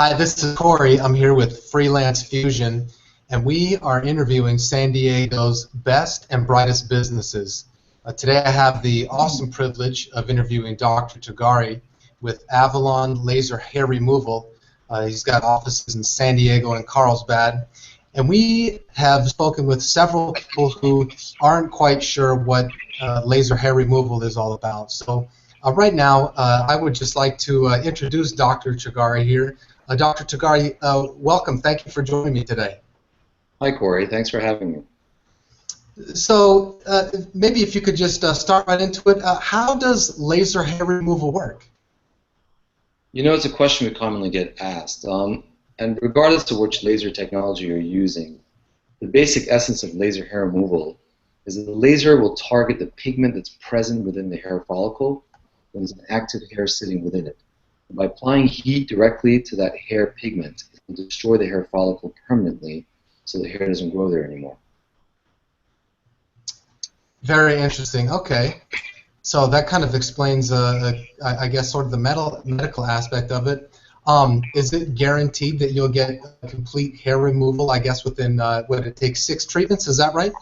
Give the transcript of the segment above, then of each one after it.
Hi, this is Corey. I'm here with Freelance Fusion, and we are interviewing San Diego's best and brightest businesses. Today I have the awesome privilege of interviewing Dr. Tagari with Avalon Laser Hair Removal. He's got offices in San Diego and Carlsbad. And we have spoken with several people who aren't quite sure what laser hair removal is all about. So right now, I would just like to introduce Dr. Tagari here. Dr. Tagari, welcome. Thank you for joining me today. Hi, Corey. Thanks for having me. So maybe if you could just start right into it, how does laser hair removal work? You know, it's a question we commonly get asked. And regardless of which laser technology you're using, the basic essence of laser hair removal is that the laser will target the pigment that's present within the hair follicle when there's an active hair sitting within it. And by applying heat directly to that hair pigment, it will destroy the hair follicle permanently so the hair doesn't grow there anymore. Very interesting. Okay. So that kind of explains, I guess, sort of the medical aspect of it. Is it guaranteed that you'll get complete hair removal, I guess, within, what, it takes 6 treatments? Is that right?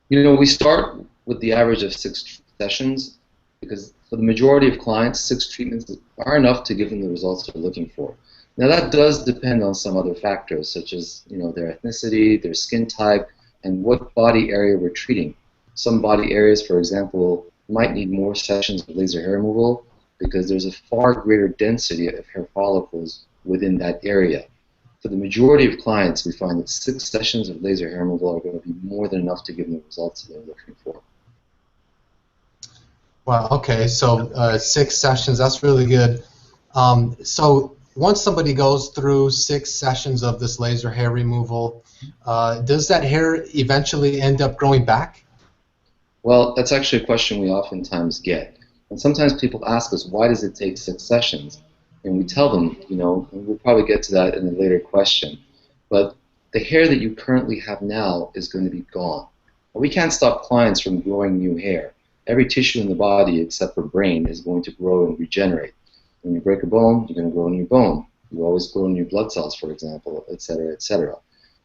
You know, we start with the average of 6 sessions because for the majority of clients, 6 treatments are enough to give them the results they're looking for. Now, that does depend on some other factors, such as, you know, their ethnicity, their skin type, and what body area we're treating. Some body areas, for example, might need more sessions of laser hair removal because there's a far greater density of hair follicles within that area. For the majority of clients, we find that 6 sessions of laser hair removal are going to be more than enough to give them the results that they're looking for. Wow, okay, so 6 sessions, that's really good. So once somebody goes through 6 sessions of this laser hair removal, does that hair eventually end up growing back? Well, that's actually a question we oftentimes get. And sometimes people ask us, why does it take 6 sessions? And we tell them, you know, and we'll probably get to that in a later question, but the hair that you currently have now is going to be gone. We can't stop clients from growing new hair. Every tissue in the body except for brain is going to grow and regenerate. When you break a bone, you're going to grow a new bone. You always grow new blood cells, for example, etc., etc.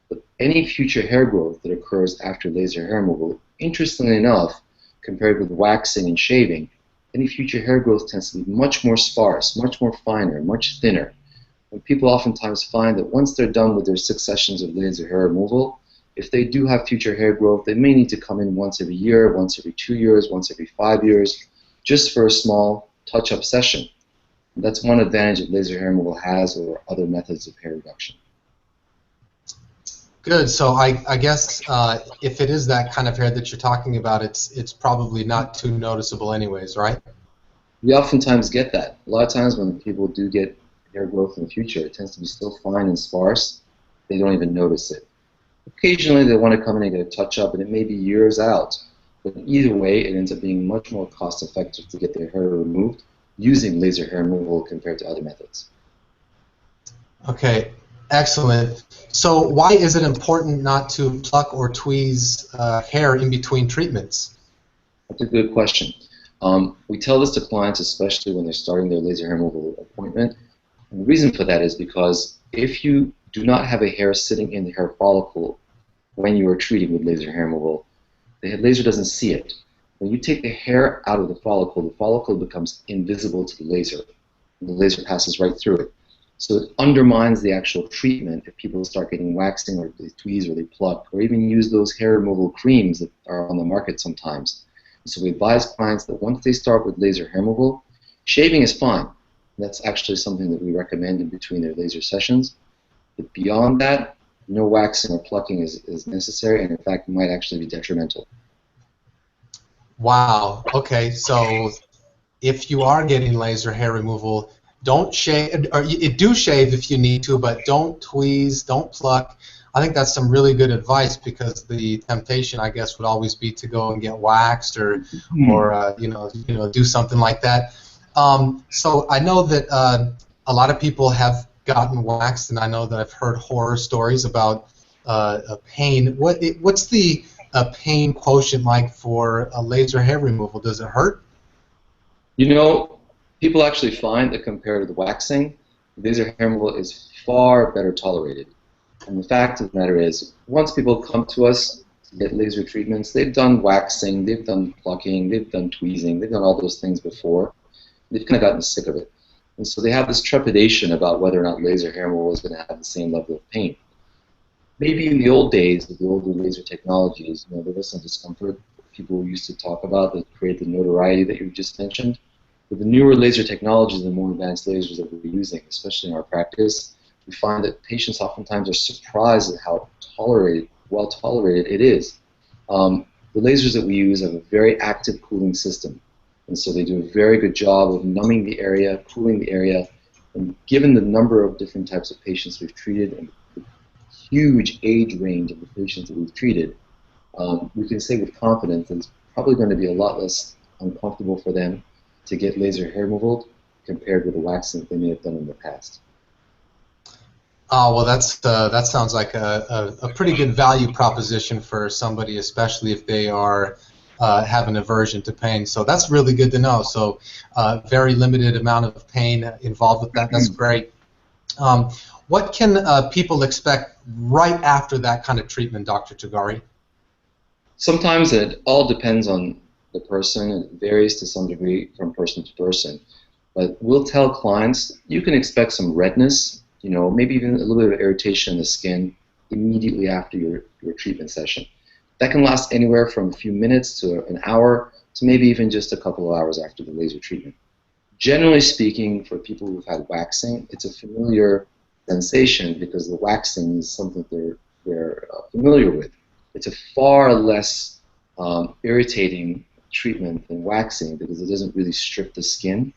But any future hair growth that occurs after laser hair removal, interestingly enough, compared with waxing and shaving, any future hair growth tends to be much more sparse, much more finer, much thinner. And people oftentimes find that once they're done with their 6 sessions of laser hair removal, if they do have future hair growth, they may need to come in once every year, once every 2 years, once every 5 years, just for a small touch-up session. And that's one advantage that laser hair removal has over other methods of hair reduction. Good. So I guess if it is that kind of hair that you're talking about, it's probably not too noticeable anyways, right? We oftentimes get that. A lot of times when people do get hair growth in the future, it tends to be still fine and sparse. They don't even notice it. Occasionally they want to come in and get a touch-up, and it may be years out. But either way, it ends up being much more cost-effective to get their hair removed using laser hair removal compared to other methods. Okay, excellent. So why is it important not to pluck or tweeze hair in between treatments? That's a good question. We tell this to clients, especially when they're starting their laser hair removal appointment. And the reason for that is because if you do not have a hair sitting in the hair follicle when you are treating with laser hair removal, the laser doesn't see it. When you take the hair out of the follicle becomes invisible to the laser. And the laser passes right through it. So it undermines the actual treatment if people start getting waxing or they tweeze or they pluck or even use those hair removal creams that are on the market sometimes. And so we advise clients that once they start with laser hair removal, shaving is fine. That's actually something that we recommend in between their laser sessions. But beyond that, no waxing or plucking is necessary, and in fact might actually be detrimental. Wow. Okay, so if you are getting laser hair removal, don't shave, or do shave if you need to, but don't tweeze, don't pluck. I think that's some really good advice because the temptation, I guess, would always be to go and get waxed or do something like that. So I know that a lot of people have gotten waxed, and I know that I've heard horror stories about pain. What's the pain quotient like for a laser hair removal? Does it hurt? You know, people actually find that compared to the waxing, laser hair removal is far better tolerated. And the fact of the matter is, once people come to us to get laser treatments, they've done waxing, they've done plucking, they've done tweezing, they've done all those things before. They've kind of gotten sick of it. And so they have this trepidation about whether or not laser hair removal is going to have the same level of pain. Maybe in the old days, with the older laser technologies, there was some discomfort people used to talk about that created the notoriety that you just mentioned. With the newer laser technologies and the more advanced lasers that we're using, especially in our practice, we find that patients oftentimes are surprised at how well tolerated it is. The lasers that we use have a very active cooling system, and so they do a very good job of numbing the area, cooling the area, and given the number of different types of patients we've treated and the huge age range of the patients that we've treated, we can say with confidence that it's probably going to be a lot less uncomfortable for them to get laser hair removal compared with the waxing that they may have done in the past. Oh, well, that sounds like a pretty good value proposition for somebody, especially if they are have an aversion to pain. So that's really good to know. So very limited amount of pain involved with that. That's great. What can people expect right after that kind of treatment, Dr. Tugari? Sometimes it all depends on the person. It varies to some degree from person to person. But we'll tell clients, you can expect some redness, maybe even a little bit of irritation in the skin immediately after your treatment session. That can last anywhere from a few minutes to an hour to maybe even just a couple of hours after the laser treatment. Generally speaking, for people who've had waxing, it's a familiar sensation because the waxing is something they're familiar with. It's a far less irritating treatment than waxing because it doesn't really strip the skin.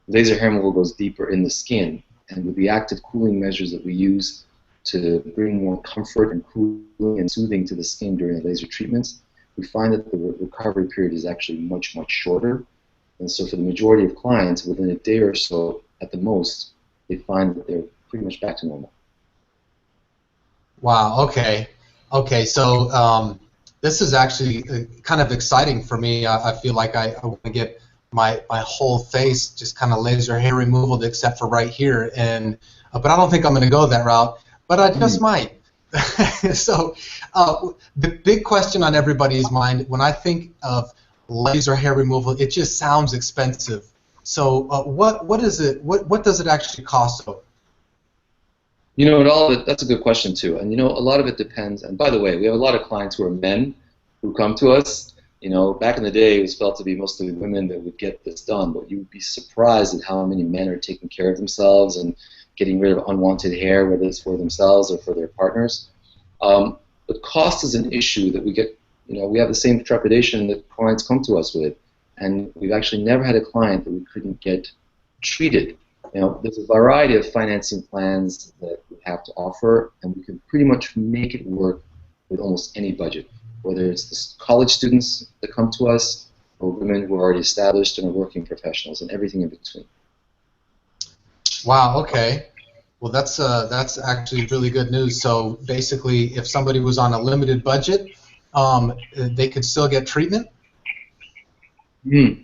Laser hair removal goes deeper in the skin, and with the active cooling measures that we use to bring more comfort and cooling and soothing to the skin during the laser treatments, we find that the recovery period is actually much, much shorter. And so for the majority of clients, within a day or so at the most, they find that they're pretty much back to normal. Wow, okay. Okay, so this is actually kind of exciting for me. I feel like I want to get my whole face just kind of laser hair removal except for right here, and but I don't think I'm going to go that route, but I just might. So the big question on everybody's mind when I think of laser hair removal, it just sounds expensive. So what is it? What does it actually cost? That's a good question too. And a lot of it depends. And by the way, we have a lot of clients who are men who come to us. Back in the day, it was felt to be mostly women that would get this done, but you'd be surprised at how many men are taking care of themselves and getting rid of unwanted hair, whether it's for themselves or for their partners. But cost is an issue that we get. We have the same trepidation that clients come to us with, and we've actually never had a client that we couldn't get treated. There's a variety of financing plans that we have to offer, and we can pretty much make it work with almost any budget, whether it's the college students that come to us or women who are already established and are working professionals and everything in between. Wow, okay. Well, that's actually really good news. So basically, if somebody was on a limited budget, they could still get treatment?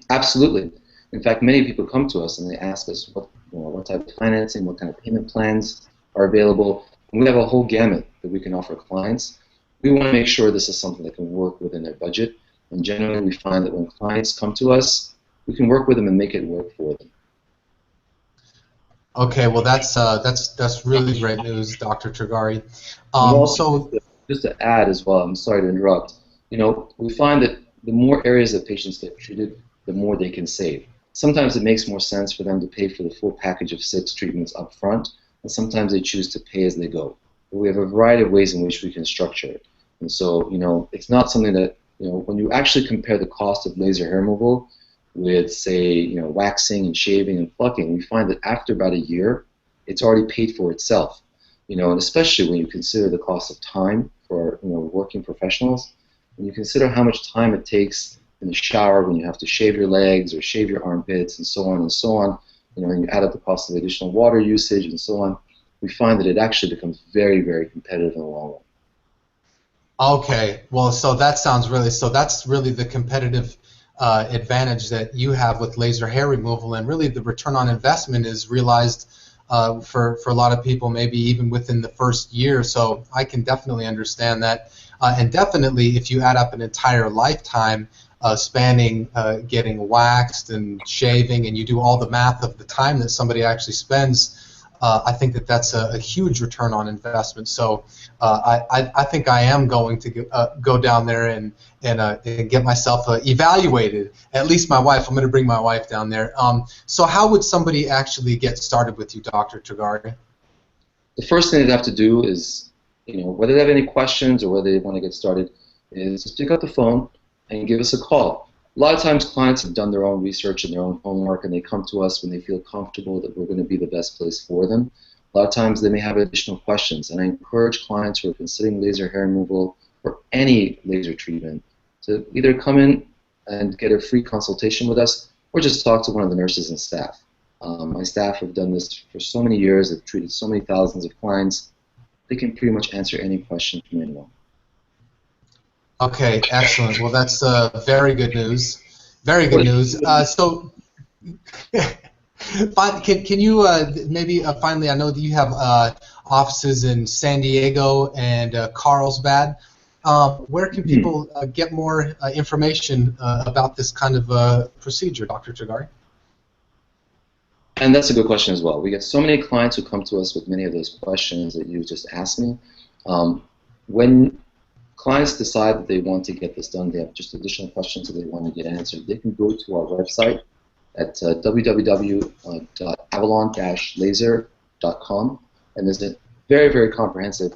Absolutely. In fact, many people come to us and they ask us what type of financing, what kind of payment plans are available. And we have a whole gamut that we can offer clients. We want to make sure this is something that can work within their budget. And generally, we find that when clients come to us, we can work with them and make it work for them. Okay, well that's really great news, Dr. Tugari. So just to add as well, I'm sorry to interrupt. We find that the more areas that patients get treated, the more they can save. Sometimes it makes more sense for them to pay for the full package of 6 treatments up front, and sometimes they choose to pay as they go. But we have a variety of ways in which we can structure it. And so, it's not something that, when you actually compare the cost of laser hair removal with, say, waxing and shaving and plucking, we find that after about a year, it's already paid for itself. And especially when you consider the cost of time for, working professionals, and you consider how much time it takes in the shower when you have to shave your legs or shave your armpits and so on and so on, and you add up the cost of additional water usage and so on, we find that it actually becomes very, very competitive in the long run. Okay, well, so that's really the competitive advantage that you have with laser hair removal, and really the return on investment is realized for a lot of people, maybe even within the first year. So I can definitely understand that. And definitely, if you add up an entire lifetime spanning getting waxed and shaving, and you do all the math of the time that somebody actually spends, I think that that's a huge return on investment. So I think I am going to go down there and get myself evaluated. At least my wife. I'm going to bring my wife down there. So how would somebody actually get started with you, Dr. Tragari? The first thing they'd have to do is, whether they have any questions or whether they want to get started, is just pick up the phone and give us a call. A lot of times clients have done their own research and their own homework, and they come to us when they feel comfortable that we're going to be the best place for them. A lot of times they may have additional questions, and I encourage clients who are considering laser hair removal or any laser treatment to either come in and get a free consultation with us or just talk to one of the nurses and staff. My staff have done this for so many years. They've treated so many thousands of clients. They can pretty much answer any question from anyone. Okay, excellent. Well, that's very good news. Very good news. So, can you maybe finally? I know that you have offices in San Diego and Carlsbad. Where can people get more information about this kind of procedure, Dr. Tragari? And that's a good question as well. We get so many clients who come to us with many of those questions that you just asked me. When clients decide that they want to get this done, they have just additional questions that they want to get answered, they can go to our website at www.avalon-laser.com, and there's a very, very comprehensive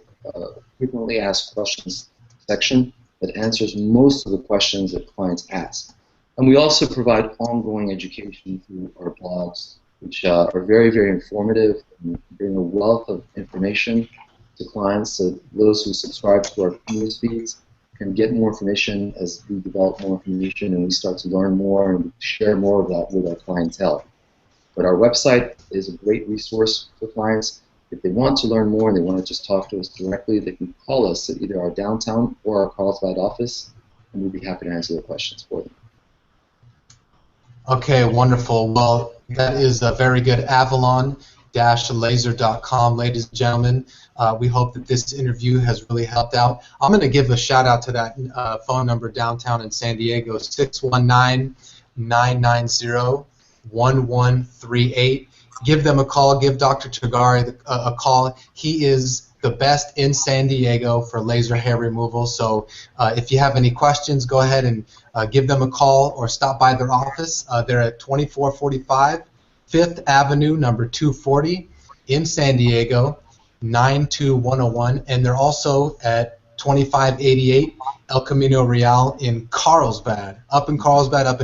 frequently asked questions section that answers most of the questions that clients ask. And we also provide ongoing education through our blogs, which are very, very informative and bring a wealth of information to clients, so those who subscribe to our news feeds can get more information as we develop more information and we start to learn more and share more of that with our clientele. But our website is a great resource for clients. If they want to learn more and they want to just talk to us directly, they can call us at either our downtown or our Carlsbad office, and we'd be happy to answer their questions for them. Okay, wonderful. Well, that is very good. Avalon-laser.com, ladies and gentlemen. We hope that this interview has really helped out. I'm going to give a shout out to that phone number downtown in San Diego, 619-990-1138. Give them a call. Give Dr. Tragari a call. He is the best in San Diego for laser hair removal. So if you have any questions, go ahead and give them a call or stop by their office. They're at 2445 5th Avenue, number 240 in San Diego, 92101. And they're also at 2588 El Camino Real in Carlsbad, up in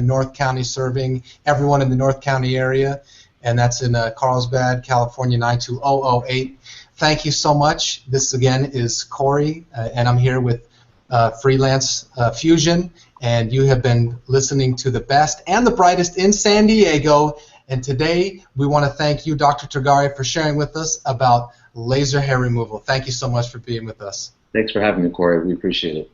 North County, serving everyone in the North County area. And that's in Carlsbad, California, 92008. Thank you so much. This, again, is Corey, and I'm here with Freelance Fusion, and you have been listening to the best and the brightest in San Diego. And today, we want to thank you, Dr. Tragari, for sharing with us about laser hair removal. Thank you so much for being with us. Thanks for having me, Corey. We appreciate it.